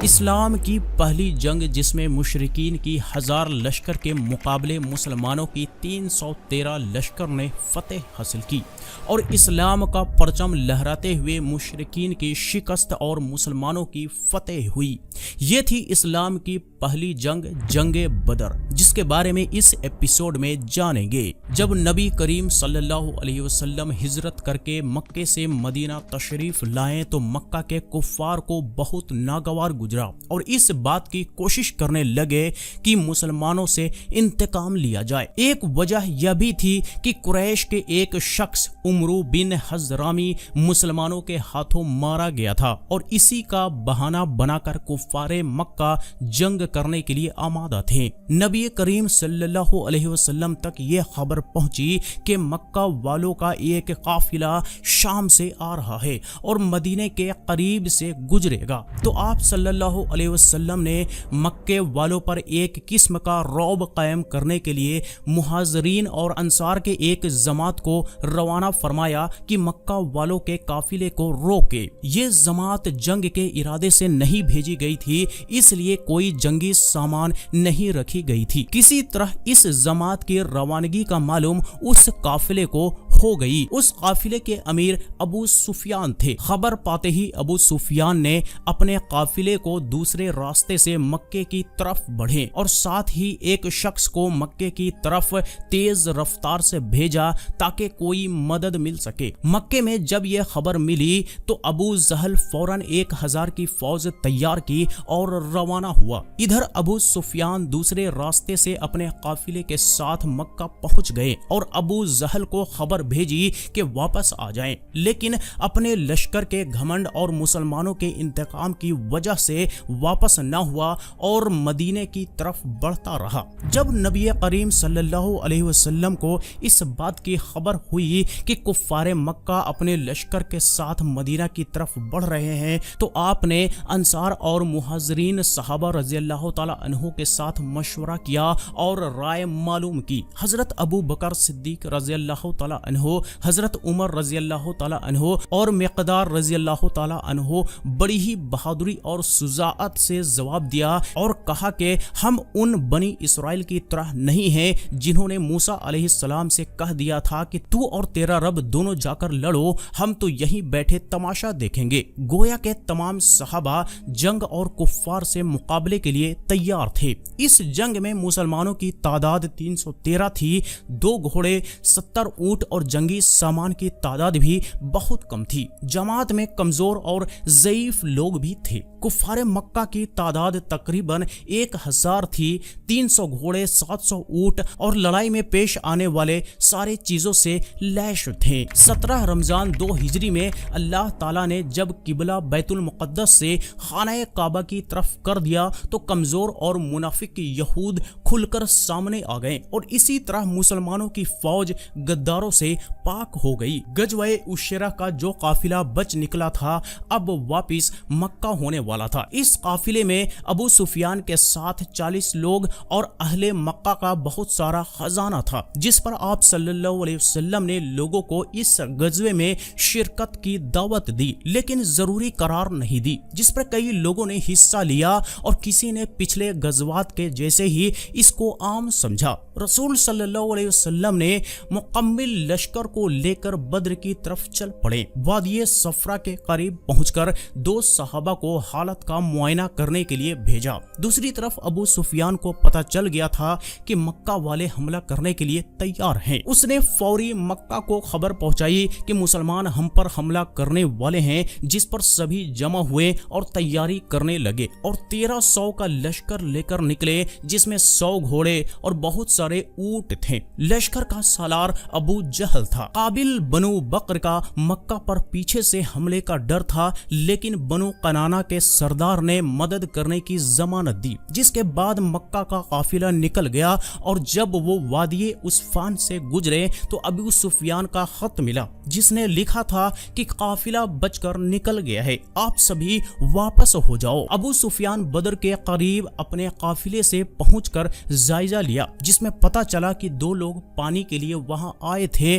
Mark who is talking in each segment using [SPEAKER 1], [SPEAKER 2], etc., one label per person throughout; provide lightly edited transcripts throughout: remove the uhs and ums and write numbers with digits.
[SPEAKER 1] اسلام کی پہلی جنگ جس میں مشرکین کی 1000 لشکر کے مقابلے مسلمانوں کی 313 لشکر نے فتح حاصل کی اور اسلام کا پرچم لہراتے ہوئے مشرکین کی شکست اور مسلمانوں کی فتح ہوئی۔ یہ تھی اسلام کی پہلی جنگ، جنگ بدر، جس کے بارے میں اس ایپیسوڈ میں جانیں گے۔ جب نبی کریم صلی اللہ علیہ وسلم ہجرت کر کے مکے سے مدینہ تشریف لائے تو مکہ کے کفار کو بہت ناگوار گزرا اور اس بات کی کوشش کرنے لگے کہ مسلمانوں سے انتقام لیا جائے۔ ایک وجہ یہ بھی تھی کہ قریش کے ایک شخص عمرو بن حضرامی مسلمانوں کے ہاتھوں مارا گیا تھا اور اسی کا بہانہ بنا کر کفار مکہ جنگ کرنے کے لیے آمادہ تھے۔ نبی کریم صلی اللہ علیہ وسلم تک یہ خبر پہنچی کہ مکہ والوں کا ایک قافلہ شام سے آ رہا ہے اور مدینے کے قریب سے گزرے گا، تو آپ صلی اللہ علیہ وسلم نے مکے والوں پر ایک قسم کا رعب قائم کرنے کے لیے مہاجرین اور انصار کے ایک جماعت کو روانہ فرمایا کہ مکہ والوں کے قافلے کو روکے۔ یہ جماعت جنگ کے ارادے سے نہیں بھیجی گئی تھی، اس لیے کوئی جنگی سامان نہیں رکھی گئی تھی۔ کسی طرح اس جماعت کی روانگی کا معلوم اس قافلے کو ہو گئی۔ اس قافلے کے امیر ابو سفیان تھے۔ خبر پاتے ہی ابو سفیان نے اپنے قافلے کو دوسرے راستے سے مکے کی طرف بڑھے اور ساتھ ہی ایک شخص کو مکے کی طرف تیز رفتار سے بھیجا تاکہ کوئی مدد مل سکے۔ مکے میں جب یہ خبر ملی تو ابو جہل فوراً 1000 کی فوج تیار کی اور روانہ ہوا۔ ادھر ابو سفیان دوسرے راستے سے اپنے قافلے کے ساتھ مکہ پہنچ گئے اور ابو جہل کو خبر بھیجی کہ واپس آ جائیں، لیکن اپنے لشکر کے گھمنڈ اور مسلمانوں کے انتقام کی وجہ سے واپس نہ ہوا اور مدینے کی طرف بڑھتا رہا۔ جب نبی کریم صلی اللہ علیہ وسلم کو اس بات کی خبر ہوئی کہ کفار مکہ اپنے لشکر کے ساتھ مدینہ کی طرف بڑھ رہے ہیں تو آپ نے انصار اور مہاجرین صحابہ رضی اللہ تعالی عنہ کے ساتھ مشورہ کیا اور رائے معلوم کی۔ حضرت ابو بکر صدیق رضی اللہ تعالی عنہ، حضرت عمر رضی اللہ تعالی عنہ اور مقدار رضی اللہ تعالی عنہ بڑی ہی بہادری اور شجاعت سے جواب دیا اور کہا کہ ہم ان بنی اسرائیل کی طرح نہیں ہیں جنہوں نے موسیٰ علیہ السلام سے کہہ دیا تھا کہ تو اور تیرا رب دونوں جا کر لڑو، ہم تو یہیں بیٹھے تماشا دیکھیں گے۔ گویا کہ تمام صحابہ جنگ اور کفار سے مقابلے کے لیے تیار تھے۔ اس جنگ میں مسلمانوں کی تعداد 313 تھی، 2 گھوڑے، 70 اونٹ اور جنگی سامان کی تعداد بھی بہت کم تھی۔ جماعت میں کمزور اور ضعیف لوگ بھی تھے۔ کفار مکہ کی تعداد تقریباً 1000 تھی، 300 گھوڑے، 700 اونٹ اور لڑائی میں پیش آنے والے سارے چیزوں سے لیش تھے۔ 17 رمضان 2 ہجری میں اللہ تعالیٰ نے جب قبلہ بیت المقدس سے خانہ کعبہ کی طرف کر دیا تو کمزور اور منافق یہود کھل کر سامنے آ گئے اور اسی طرح مسلمانوں کی فوج غداروں سے پاک ہو گئی۔ غزوہ عشیرہ کا جو قافلہ بچ نکلا تھا اب واپس مکہ ہونے والا تھا۔ اس قافلے میں ابو سفیان کے ساتھ 40 لوگ اور اہل مکہ کا بہت سارا خزانہ تھا، جس پر آپ صلی اللہ علیہ وسلم نے لوگوں کو اس غزوے میں شرکت کی دعوت دی لیکن ضروری قرار نہیں دی، جس پر کئی لوگوں نے حصہ لیا اور کسی نے پچھلے غزوات کے جیسے ہی اس کو عام سمجھا۔ رسول صلی اللہ علیہ وسلم نے مکمل لشکر کو لے کر بدر کی طرف چل پڑے۔ وادی صفرا کے قریب پہنچ کر 2 صحابہ کو حالت کا معائنہ کرنے کے لیے بھیجا۔ دوسری طرف ابو سفیان کو پتہ چل گیا تھا کہ مکہ والے حملہ کرنے کے لیے تیار ہیں۔ اس نے فوری مکہ کو خبر پہنچائی کہ مسلمان ہم پر حملہ کرنے والے ہیں، جس پر سبھی جمع ہوئے اور تیاری کرنے لگے اور 1300 کا لشکر لے کر نکلے، جس میں 100 گھوڑے اور بہت سارے اونٹ تھے۔ لشکر کا سالار ابو جہل تھا۔ قابل بنو بکر کا مکہ پر پیچھے سے حملے کا ڈر تھا، لیکن بنو کنانہ کے سردار نے مدد کرنے کی ضمانت دی، جس کے بعد مکہ کا قافلہ نکل گیا اور جب وہ وادی عصفان سے گزرے تو ابو سفیان کا خط ملا، جس نے لکھا تھا کہ قافلہ بچ کر نکل گیا ہے، آپ سبھی واپس ہو جاؤ۔ ابو سفیان بدر کے قریب اپنے قافلے سے پہنچ کر جائزہ لیا، جس میں پتہ چلا کہ 2 لوگ پانی کے لیے وہاں آئے تھے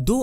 [SPEAKER 1] 2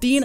[SPEAKER 1] 3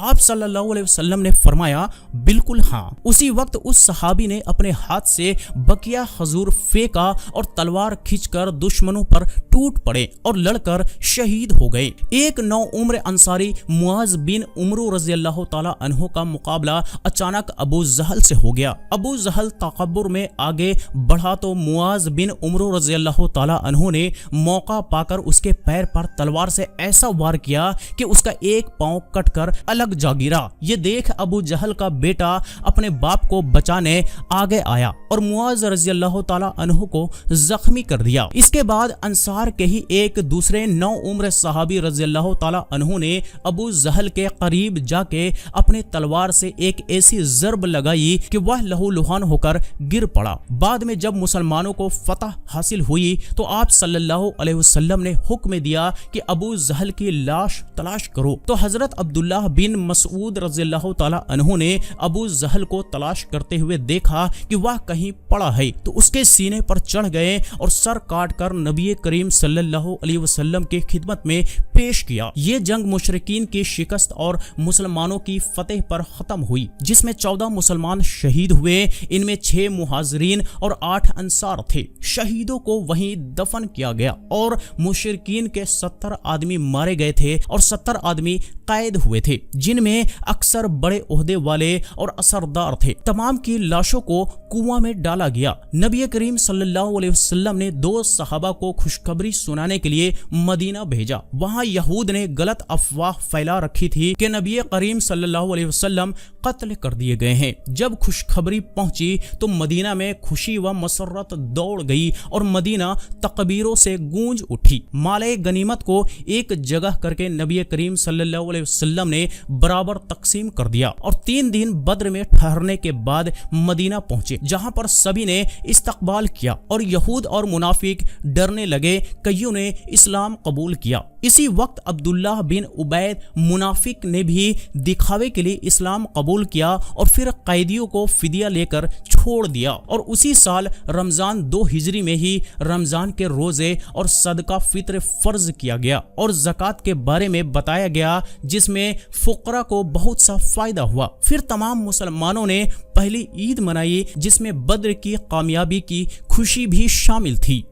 [SPEAKER 1] آپ صلی اللہ علیہ وسلم نے فرمایا بالکل ہاں۔ اسی وقت اس صحابی نے اپنے ہاتھ سے بقیہ خضور پھینکا اور تلوار کھینچ کر دشمنوں پر ٹوٹ پڑے اور لڑ کر شہید ہو گئے۔ ایک نو عمر انصاری معاذ بن عمرو رضی اللہ تعالی عنہ کا مقابلہ اچانک ابو جہل سے ہو گیا۔ ابو جہل تکبر میں آگے بڑھا تو معاذ بن عمرو رضی اللہ تعالی عنہ نے موقع پا کر اس کے پیر پر تلوار سے ایسا وار کیا کہ اس کا ایک پاؤں کٹ کر الگ جا گرا۔ یہ دیکھ ابو جہل کا بیٹا اپنے باپ کو بچانے آگے آیا اور معاذ رضی اللہ تعالی عنہ کو زخمی کر دیا۔ اس کے بعد انصار کے ہی ایک دوسرے نو عمر صحابی رضی اللہ تعالی عنہ نے ابو جہل کے قریب جا کے اپنے تلوار سے ایک ایسی ضرب لگائی کہ وہ لہو لہان ہو کر گر پڑا۔ بعد میں جب مسلمانوں کو فتح حاصل ہوئی تو آپ صلی اللہ علیہ وسلم نے حکم دیا کہ ابو جہل کی لاش تلاش کرو، تو حضرت عبداللہ بن مسعود رضی اللہ تعالی عنہ نے ابو جہل کو تلاش کرتے ہوئے دیکھا کہ وہ کہیں پڑا ہے تو اس کے سینے پر چڑھ گئے اور سر کاٹ کر نبی کریم صلی اللہ علیہ وسلم کی خدمت میں پیش کیا۔ یہ جنگ مشرکین کی شکست اور مسلمانوں کی فتح پر ختم ہوئی، جس میں 14 مسلمان شہید ہوئے۔ ان میں 6 مہاجرین اور 8 انصار تھے۔ شہیدوں کو وہیں دفن کیا گیا اور مشرکین کے 70 آدمی مارے گئے تھے اور 70 آدمی قید ہوئے تھے، جن میں اکثر بڑے عہدے والے اور اثردار تھے۔ تمام کی لاشوں کو کنواں میں ڈالا گیا۔ نبی کریم صلی اللہ علیہ وسلم نے 2 صحابہ کو خوشخبری سنانے کے لیے مدینہ بھیجا۔ وہاں یہود نے غلط افواہ پھیلا رکھی تھی کہ نبی کریم صلی اللہ علیہ وسلم قتل کر دیے گئے ہیں۔ جب خوشخبری پہنچی تو مدینہ میں خوشی و مسرت دوڑ گئی اور مدینہ تکبیروں سے گونج اٹھی۔ مال غنیمت کو ایک جگہ کر کے نبی کریم صلی اللہ علیہ وسلم نے برابر تقسیم کر دیا اور 3 دن بدر میں ٹھہرنے کے بعد مدینہ پہنچے، جہاں پر سبھی نے استقبال کیا اور یہود اور منافق ڈرنے لگے۔ کئیوں نے اسلام قبول کیا۔ اسی وقت عبداللہ بن عبید منافق نے بھی دکھاوے کے لیے اسلام قبول کیا اور پھر قیدیوں کو فدیہ لے کر چھوڑ دیا، اور اسی سال رمضان 2 ہجری میں ہی رمضان کے روزے اور صدقہ فطر فرض کیا گیا اور زکوٰۃ کے بارے میں بتایا گیا، جس میں فقراء کو بہت سا فائدہ ہوا۔ پھر تمام مسلمانوں نے پہلی عید منائی، جس میں بدر کی کامیابی کی خوشی بھی شامل تھی۔